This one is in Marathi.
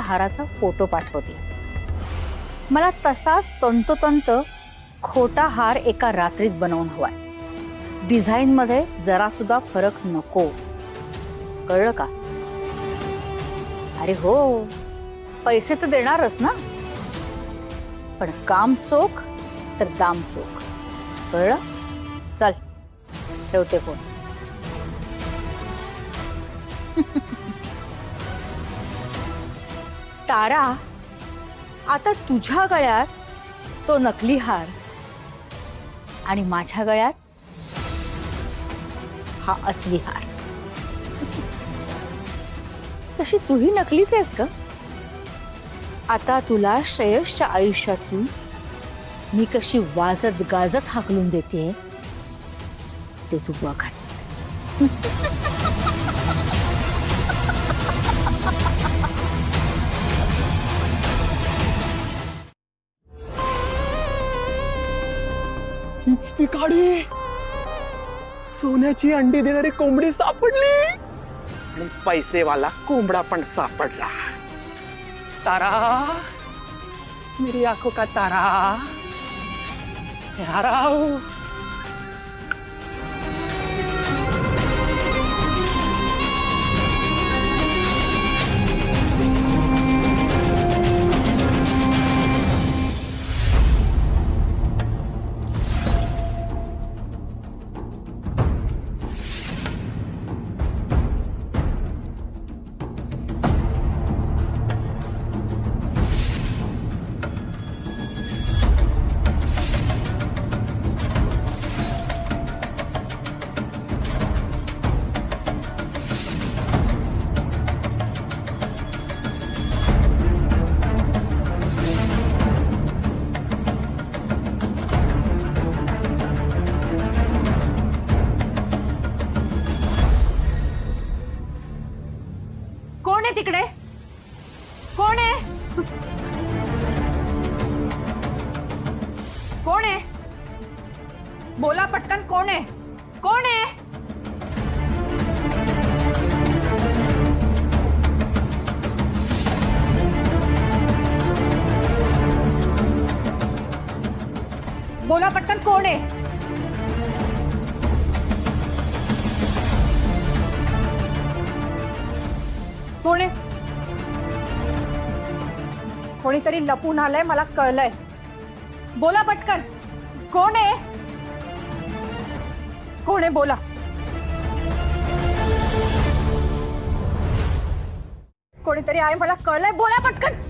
हाराचा फोटो पाठवते। मला तसाच तंतोतंत खोटा हार एका रात्रीत बनवून हवाय। डिझाईन मध्ये जरा सुद्धा फरक नको, कळलं का? अरे हो, पैसे तर देणारच ना, पण काम चोख तर दाम चोख, कळलं? चल ठेवते फोन। तारा, आता तुझ्या गळ्यात तो नकली हार आणि माझ्या गळ्यात हा असली हार। तशी तूही नकलीच आहेस का? आता तुला श्रेयसच्या आयुष्यातून मी कशी वाजत गाजत हाकलून देते ते तू बघच। हीच ती काडी, सोन्याची अंडी देणारी कोंबडी सापडली आणि पैसेवाला कोंबडा पण सापडला। तारा, मेरी आंखों का तारा, यहाँ आओ। कोण आहे तिकडे? कोण आहे? कोण आहे? बोला पटकन, कोण आहे? कोण आहे? बोला पटकन, कोण आहे? कोण आहे? कोणीतरी लपून आलंय, मला कळलंय। बोला पटकन, कोण आहे? कोण आहे बोला। कोणीतरी आहे, मला कळलंय, बोला पटकन।